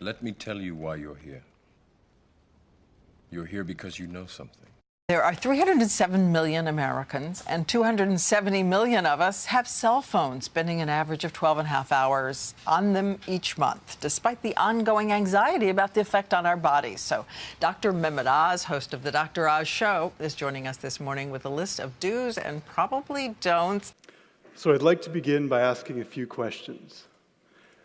Let me tell you why you're here. You're here because you know something. There are 307 million Americans, and 270 million of us have cell phones, spending an average of 12.5 hours on them each month, despite the ongoing anxiety about the effect on our bodies. So Dr. Mehmet Oz, host of the Dr. Oz Show, is joining us this morning with a list of do's and probably don'ts. So I'd like to begin by asking a few questions.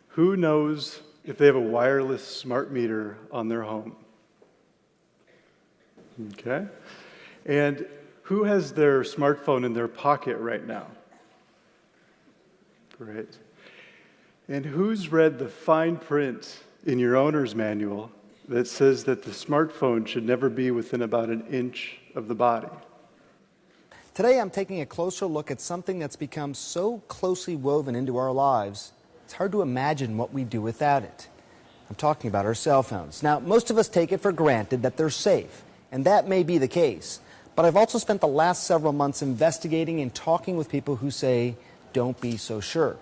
Who knows if they have a wireless smart meter on their home? Okay. And who has their smartphone in their pocket right now? Great. And who's read the fine print in your owner's manual that says that the smartphone should never be within about an inch of the body? Today I'm taking a closer look at something that's become so closely woven into our lives, it's hard to imagine what we do without it. I'm talking about our cell phones. Now, most of us take it for granted that they're safe, and that may be the case. But I've also spent the last several months investigating and talking with people who say, don't be so sure.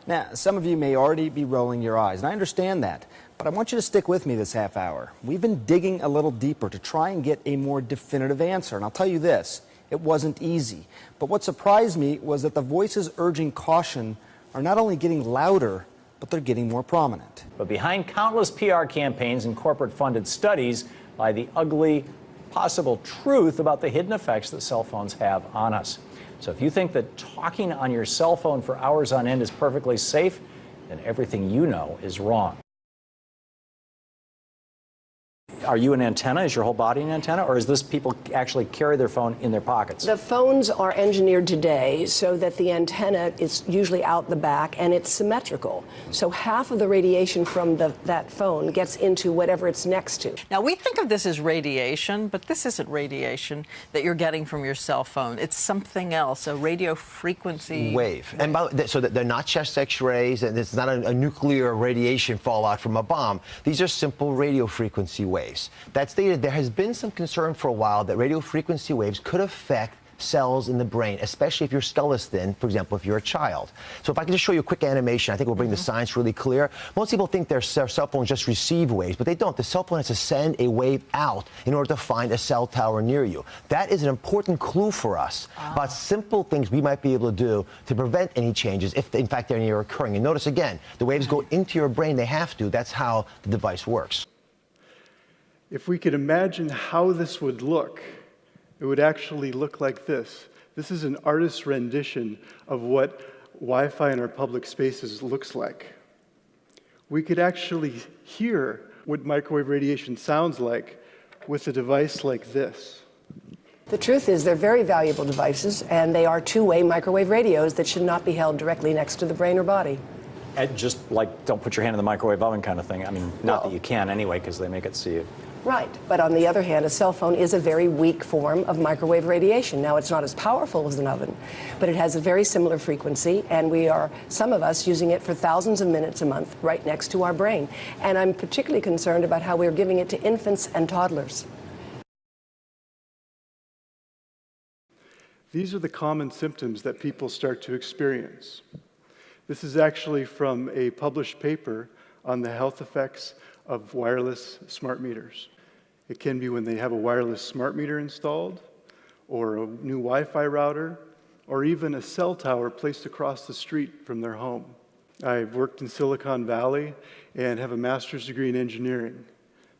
Now, some of you may already be rolling your eyes, and I understand that, but I want you to stick with me this half hour. We've been digging a little deeper to try and get a more definitive answer, and I'll tell you this, it wasn't easy. But what surprised me was that the voices urging caution are not only getting louder, but they're getting more prominent. But behind countless PR campaigns and corporate-funded studies lie the ugly, possible truth about the hidden effects that cell phones have on us. So if you think that talking on your cell phone for hours on end is perfectly safe, then everything you know is wrong. Are you an antenna? Is your whole body an antenna? Or is this people actually carry their phone in their pockets? The phones are engineered today so that the antenna is usually out the back and it's symmetrical. So half of the radiation from that phone gets into whatever it's next to. Now, we think of this as radiation, but this isn't radiation that you're getting from your cell phone. It's something else, a radio frequency wave. And so that they're not chest X-rays, and it's not a nuclear radiation fallout from a bomb. These are simple radio frequency waves. That stated, there has been some concern for a while that radio frequency waves could affect cells in the brain, especially if your skull is thin, for example, if you're a child. So if I can just show you a quick animation, I think we'll bring the science really clear. Most people think their cell phones just receive waves, but they don't. The cell phone has to send a wave out in order to find a cell tower near you. That is an important clue for us about simple things we might be able to do to prevent any changes if, in fact, they're occurring. And notice again, the waves go into your brain. They have to. That's how the device works. If we could imagine how this would look, it would actually look like this. This is an artist's rendition of what Wi-Fi in our public spaces looks like. We could actually hear what microwave radiation sounds like with a device like this. The truth is they're very valuable devices, and they are two-way microwave radios that should not be held directly next to the brain or body. And just like, don't put your hand in the microwave oven kind of thing. I mean, not that you can anyway, because they make it so you... Right, but on the other hand, a cell phone is a very weak form of microwave radiation. Now, it's not as powerful as an oven, but it has a very similar frequency, and we are, some of us, using it for thousands of minutes a month right next to our brain. And I'm particularly concerned about how we're giving it to infants and toddlers. These are the common symptoms that people start to experience. This is actually from a published paper on the health effects of wireless smart meters. It can be when they have a wireless smart meter installed, or a new Wi-Fi router, or even a cell tower placed across the street from their home. I've worked in Silicon Valley and have a master's degree in engineering.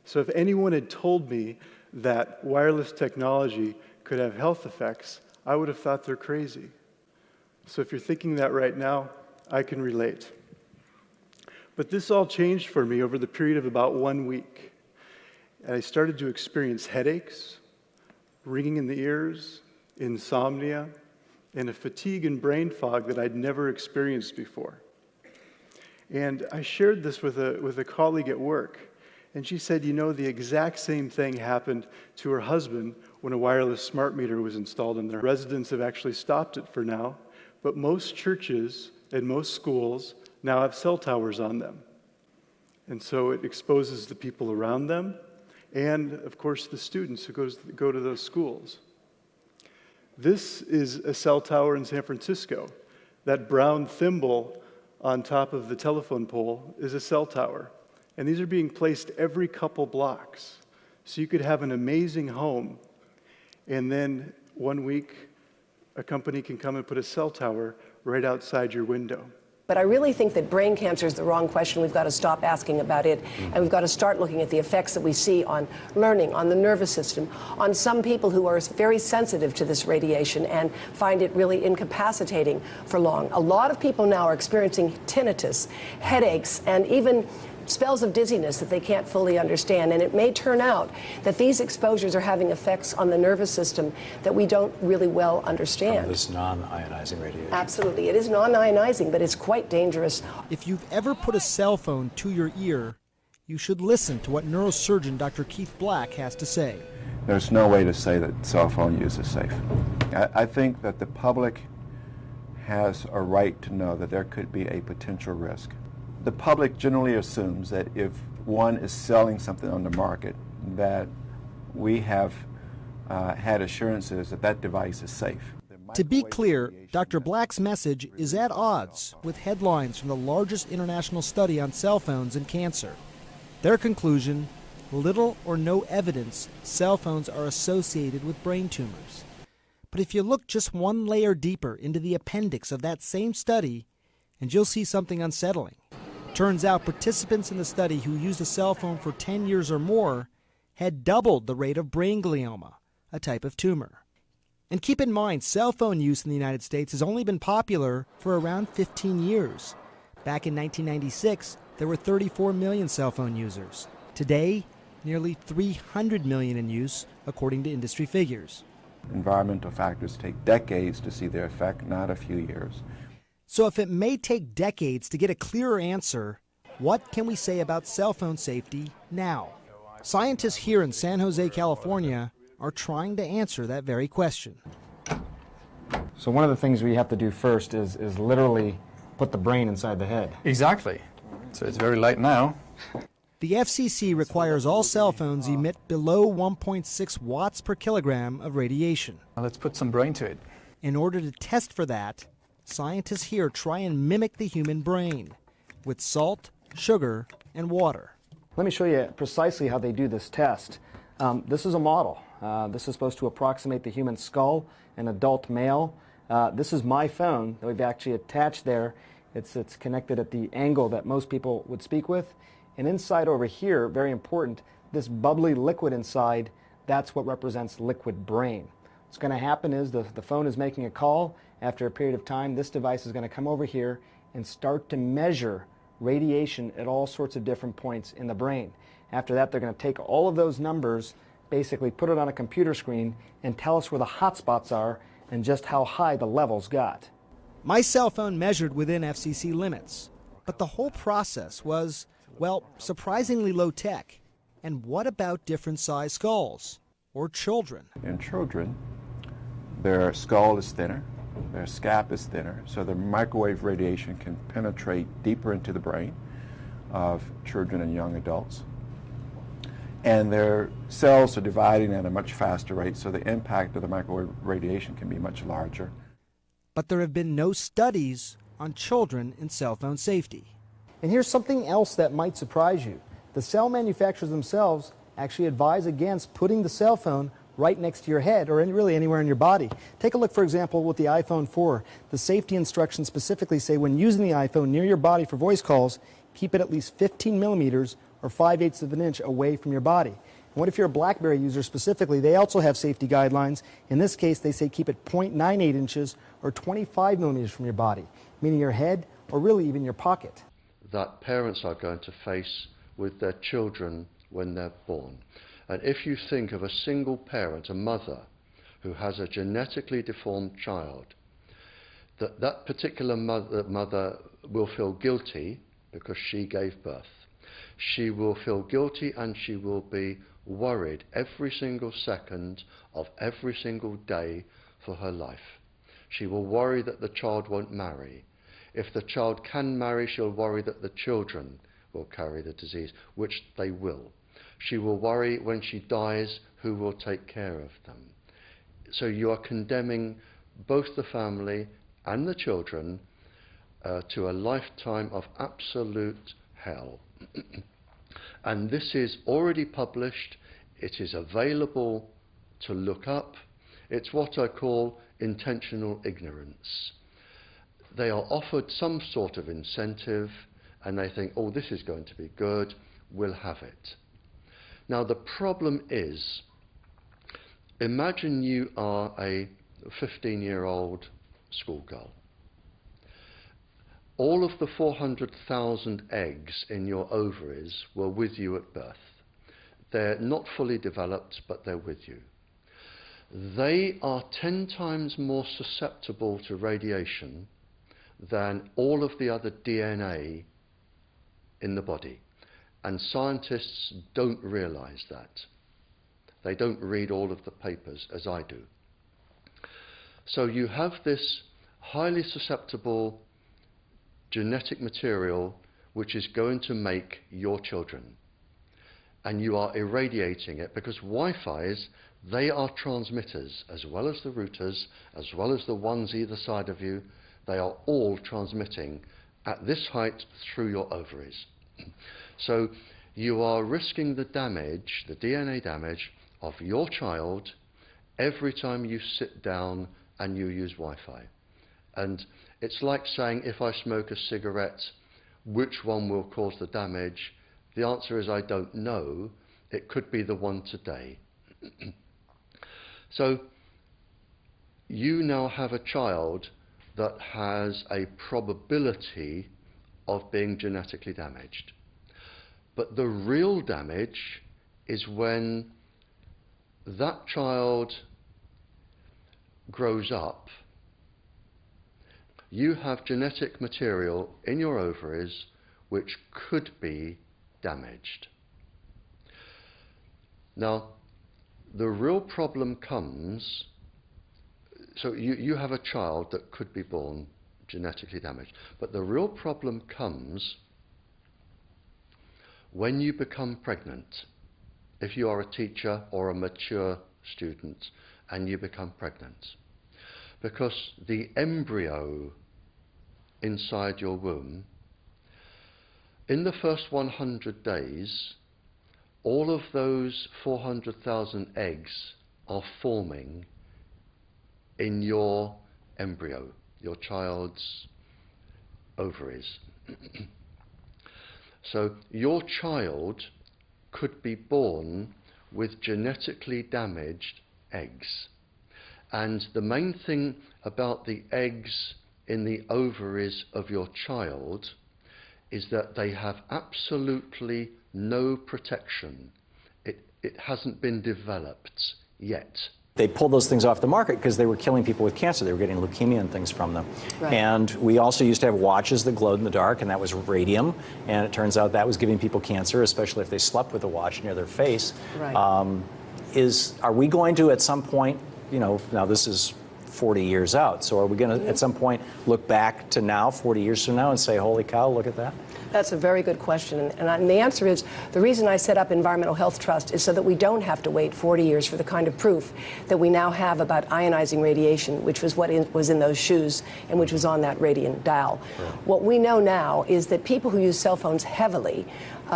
So if anyone had told me that wireless technology could have health effects, I would have thought they're crazy. So if you're thinking that right now, I can relate. But this all changed for me over the period of about 1 week. And I started to experience headaches, ringing in the ears, insomnia, and a fatigue and brain fog that I'd never experienced before. And I shared this with a colleague at work, and she said, you know, the exact same thing happened to her husband when a wireless smart meter was installed in their residents have actually stopped it for now, but most churches and most schools now have cell towers on them. And so it exposes the people around them and, of course, the students who go to those schools. This is a cell tower in San Francisco. That brown thimble on top of the telephone pole is a cell tower. And these are being placed every couple blocks. So you could have an amazing home, and then one week, a company can come and put a cell tower right outside your window. But I really think that brain cancer is the wrong question. We've got to stop asking about it, and we've got to start looking at the effects that we see on learning, on the nervous system, on some people who are very sensitive to this radiation and find it really incapacitating for long. A lot of people now are experiencing tinnitus, headaches, and even spells of dizziness that they can't fully understand. And it may turn out that these exposures are having effects on the nervous system that we don't really well understand. From this non-ionizing radiation. Absolutely. It is non-ionizing, but it's quite dangerous. If you've ever put a cell phone to your ear, you should listen to what neurosurgeon Dr. Keith Black has to say. There's no way to say that cell phone use is safe. I think that the public has a right to know that there could be a potential risk. The public generally assumes that if one is selling something on the market, that we have had assurances that that device is safe. To be clear, Dr. Black's message is at odds with headlines from the largest international study on cell phones and cancer. Their conclusion, little or no evidence cell phones are associated with brain tumors. But if you look just one layer deeper into the appendix of that same study, and you'll see something unsettling. Turns out participants in the study who used a cell phone for 10 years or more had doubled the rate of brain glioma, a type of tumor. And keep in mind, cell phone use in the United States has only been popular for around 15 years. Back in 1996, there were 34 million cell phone users. Today, nearly 300 million in use, according to industry figures. Environmental factors take decades to see their effect, not a few years. So if it may take decades to get a clearer answer, what can we say about cell phone safety now? Scientists here in San Jose, California, are trying to answer that very question. So one of the things we have to do first is literally put the brain inside the head. Exactly. So it's very light now. The FCC requires all cell phones emit below 1.6 watts per kilogram of radiation. Now let's put some brain to it. In order to test for that, scientists here try and mimic the human brain with salt, sugar, and water. Let me show you precisely how they do this test. This is a model. This is supposed to approximate the human skull, an adult male. This is my phone that we've actually attached there. It's connected at the angle that most people would speak with. And inside over here, very important, this bubbly liquid inside, that's what represents liquid brain. What's going to happen is the phone is making a call. After a period of time, this device is going to come over here and start to measure radiation at all sorts of different points in the brain. After that, they're going to take all of those numbers, basically put it on a computer screen, and tell us where the hot spots are and just how high the levels got. My cell phone measured within FCC limits, but the whole process was, well, surprisingly low tech. And what about different size skulls or children? In children, their skull is thinner, their scalp is thinner, so the microwave radiation can penetrate deeper into the brain of children and young adults. And their cells are dividing at a much faster rate, so the impact of the microwave radiation can be much larger. But there have been no studies on children in cell phone safety. And here's something else that might surprise you. The cell manufacturers themselves actually advise against putting the cell phone right next to your head or really anywhere in your body. Take a look, for example, with the iPhone 4. The safety instructions specifically say when using the iPhone near your body for voice calls, keep it at least 15 millimeters or 5/8 of an inch away from your body. And what if you're a BlackBerry user specifically? They also have safety guidelines. In this case, they say keep it 0.98 inches or 25 millimeters from your body, meaning your head or really even your pocket. That parents are going to face with their children when they're born. And if you think of a single parent, a mother, who has a genetically deformed child, that particular mother will feel guilty because she gave birth. She will feel guilty and she will be worried every single second of every single day for her life. She will worry that the child won't marry. If the child can marry, she'll worry that the children will carry the disease, which they will. She will worry when she dies who will take care of them. So you are condemning both the family and the children to a lifetime of absolute hell. And this is already published. It is available to look up. It's what I call intentional ignorance. They are offered some sort of incentive and they think, oh, this is going to be good, we'll have it. Now the problem is, imagine you are a 15-year-old schoolgirl. All of the 400,000 eggs in your ovaries were with you at birth. They're not fully developed, but they're with you. They are 10 times more susceptible to radiation than all of the other DNA in the body. And scientists don't realize that. They don't read all of the papers as I do. So you have this highly susceptible genetic material which is going to make your children. And you are irradiating it because Wi-Fis, they are transmitters as well as the routers, as well as the ones either side of you. They are all transmitting at this height through your ovaries. So you are risking the damage, the DNA damage of your child every time you sit down and you use Wi-Fi. And it's like saying, if I smoke a cigarette, which one will cause the damage? The answer is I don't know. It could be the one today. So you now have a child that has a probability of being genetically damaged. But the real damage is when that child grows up. You have genetic material in your ovaries which could be damaged. Now, the real problem comes, so you have a child that could be born genetically damaged, but the real problem comes when you become pregnant. If you are a teacher or a mature student and you become pregnant, because the embryo inside your womb, in the first 100 days, all of those 400,000 eggs are forming in your embryo, your child's ovaries. So your child could be born with genetically damaged eggs. And the main thing about the eggs in the ovaries of your child is that they have absolutely no protection. It hasn't been developed yet. They pulled those things off the market because they were killing people with cancer. They were getting leukemia and things from them. Right. And we also used to have watches that glowed in the dark, and that was radium. And it turns out that was giving people cancer, especially if they slept with a watch near their face. Right. Are we going to, at some point, you know, now this is 40 years out, so are we going to, at some point, look back to now, 40 years from now, and say, holy cow, look at that? That's a very good question. And the answer is, the reason I set up Environmental Health Trust is so that we don't have to wait 40 years for the kind of proof that we now have about ionizing radiation, which was what was in those shoes and which was on that radiant dial. Sure. What we know now is that people who use cell phones heavily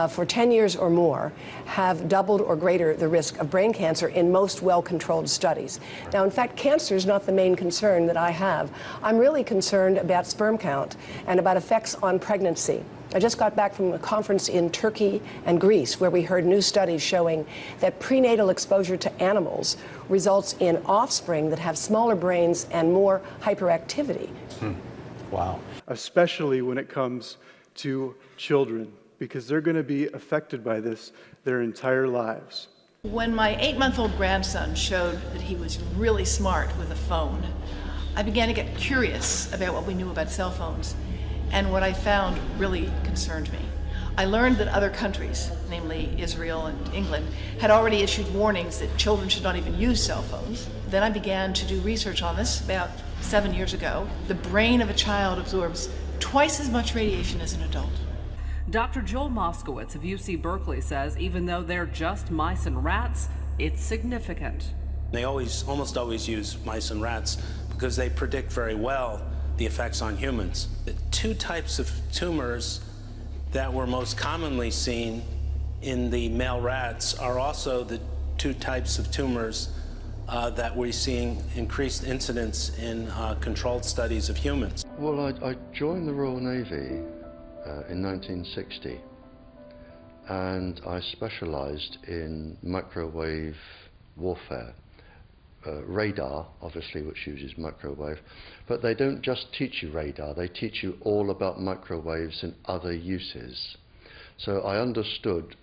for 10 years or more have doubled or greater the risk of brain cancer in most well-controlled studies. Now, in fact, cancer is not the main concern that I have. I'm really concerned about sperm count and about effects on pregnancy. I just got back from a conference in Turkey and Greece where we heard new studies showing that prenatal exposure to animals results in offspring that have smaller brains and more hyperactivity. Wow. Especially when it comes to children, because they're going to be affected by this their entire lives. When my 8-month-old grandson showed that he was really smart with a phone, I began to get curious about what we knew about cell phones. And what I found really concerned me. I learned that other countries, namely Israel and England, had already issued warnings that children should not even use cell phones. Then I began to do research on this about 7 years ago. The brain of a child absorbs twice as much radiation as an adult. Dr. Joel Moskowitz of UC Berkeley says even though they're just mice and rats, it's significant. They almost always use mice and rats because they predict very well the effects on humans. The two types of tumors that were most commonly seen in the male rats are also the two types of tumors that we're seeing increased incidence in controlled studies of humans. Well, I joined the Royal Navy in 1960, and I specialised in microwave warfare. Radar, obviously, which uses microwave, but they don't just teach you radar, they teach you all about microwaves and other uses. So I understood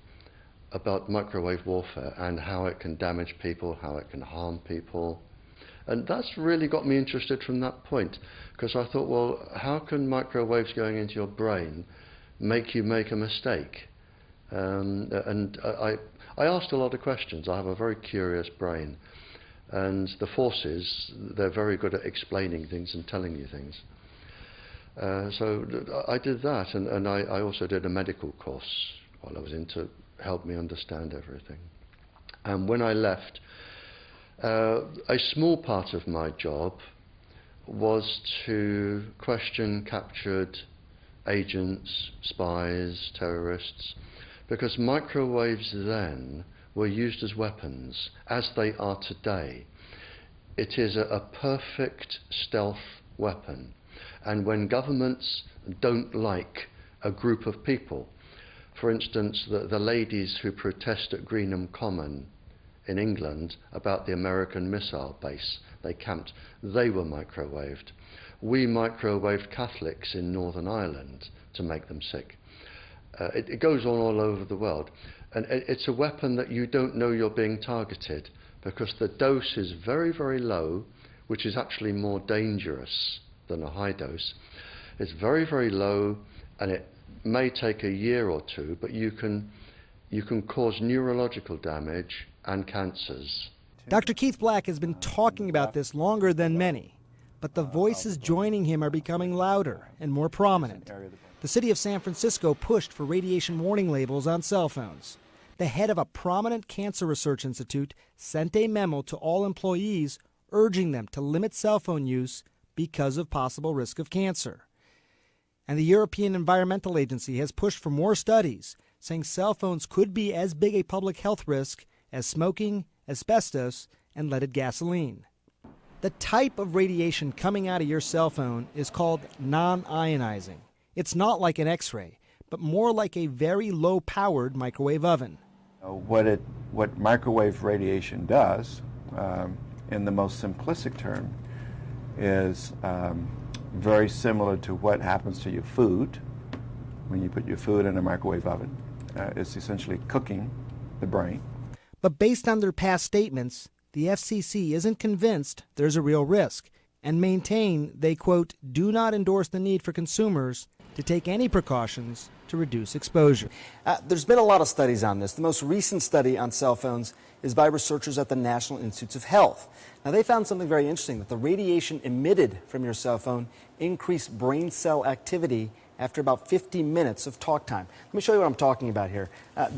about microwave warfare and how it can damage people, how it can harm people. And that's really got me interested from that point, because I thought, well, how can microwaves going into your brain make you make a mistake? And I asked a lot of questions. I have a very curious brain. And the forces, they're very good at explaining things and telling you things. So I did that, and I also did a medical course while I was in to help me understand everything. And when I left, a small part of my job was to question captured agents, spies, terrorists, because microwaves then were used as weapons, as they are today. It is a perfect stealth weapon. And when governments don't like a group of people, for instance, the ladies who protest at Greenham Common in England about the American missile base they camped, they were microwaved. We microwaved Catholics in Northern Ireland to make them sick. It goes on all over the world. And it's a weapon that you don't know you're being targeted, because the dose is very, very low, which is actually more dangerous than a high dose. It's very, very low, and it may take a year or two, but you can cause neurological damage and cancers. Dr. Keith Black has been talking about this longer than many, but the voices joining him are becoming louder and more prominent. The city of San Francisco pushed for radiation warning labels on cell phones. The head of a prominent cancer research institute sent a memo to all employees urging them to limit cell phone use because of possible risk of cancer. And the European Environmental Agency has pushed for more studies, saying cell phones could be as big a public health risk as smoking, asbestos, and leaded gasoline. The type of radiation coming out of your cell phone is called non-ionizing. It's not like an X-ray, but more like a very low-powered microwave oven. What microwave radiation does, in the most simplistic term, is very similar to what happens to your food when you put your food in a microwave oven. It's essentially cooking the brain. But based on their past statements, the FCC isn't convinced there's a real risk and maintain they, quote, do not endorse the need for consumers to take any precautions to reduce exposure. There's been a lot of studies on this. The most recent study on cell phones is by researchers at the National Institutes of Health. Now, they found something very interesting, that the radiation emitted from your cell phone increased brain cell activity after about 50 minutes of talk time. Let me show you what I'm talking about here.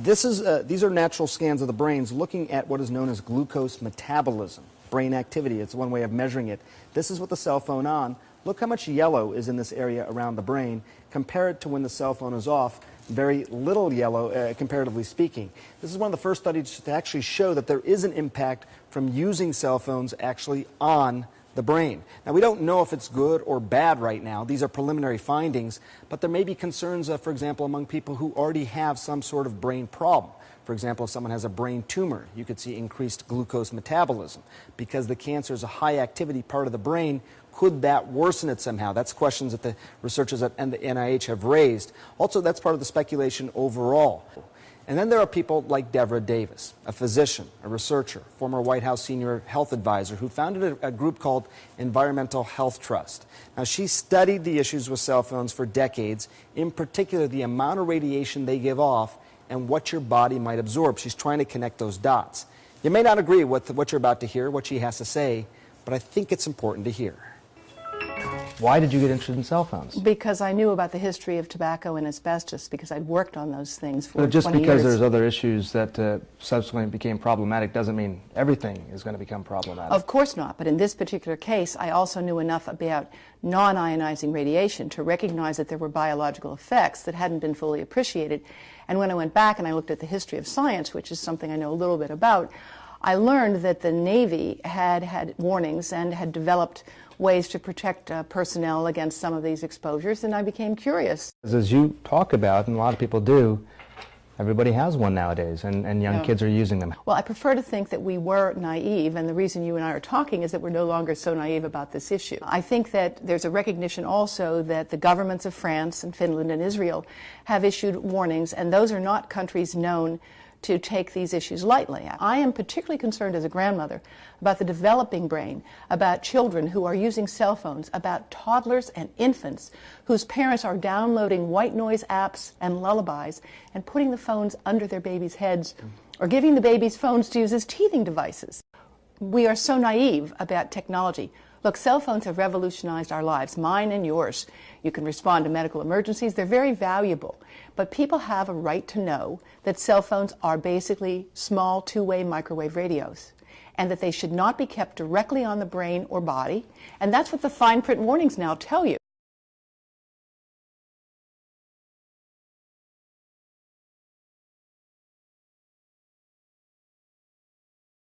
These are natural scans of the brains looking at what is known as glucose metabolism, brain activity. It's one way of measuring it. This is with the cell phone on. Look how much yellow is in this area around the brain. Compare it to when the cell phone is off. Very little yellow, comparatively speaking. This is one of the first studies to actually show that there is an impact from using cell phones actually on the brain. Now, we don't know if it's good or bad right now. These are preliminary findings, but there may be concerns, for example, among people who already have some sort of brain problem. For example, if someone has a brain tumor, you could see increased glucose metabolism. Because the cancer is a high activity part of the brain, could that worsen it somehow? That's questions that the researchers at the NIH have raised. Also, that's part of the speculation overall. And then there are people like Deborah Davis, a physician, a researcher, former White House senior health advisor, who founded a group called Environmental Health Trust. Now, she studied the issues with cell phones for decades, in particular the amount of radiation they give off and what your body might absorb. She's trying to connect those dots. You may not agree with what you're about to hear, what she has to say, but I think it's important to hear. Why did you get interested in cell phones? Because I knew about the history of tobacco and asbestos, because I'd worked on those things for 20 years. But just because there's other issues that subsequently became problematic doesn't mean everything is going to become problematic. Of course not, but in this particular case, I also knew enough about non-ionizing radiation to recognize that there were biological effects that hadn't been fully appreciated. And when I went back and I looked at the history of science, which is something I know a little bit about, I learned that the Navy had had warnings and had developed ways to protect personnel against some of these exposures, and I became curious. As you talk about, and a lot of people do, everybody has one nowadays, and young kids are using them. Well, I prefer to think that we were naive, and the reason you and I are talking is that we're no longer so naive about this issue. I think that there's a recognition also that the governments of France and Finland and Israel have issued warnings, and those are not countries known to take these issues lightly. I am particularly concerned as a grandmother about the developing brain, about children who are using cell phones, about toddlers and infants whose parents are downloading white noise apps and lullabies and putting the phones under their babies' heads or giving the babies phones to use as teething devices. We are so naive about technology. Look, cell phones have revolutionized our lives, mine and yours. You can respond to medical emergencies. They're very valuable. But people have a right to know that cell phones are basically small two-way microwave radios, and that they should not be kept directly on the brain or body. And that's what the fine print warnings now tell you.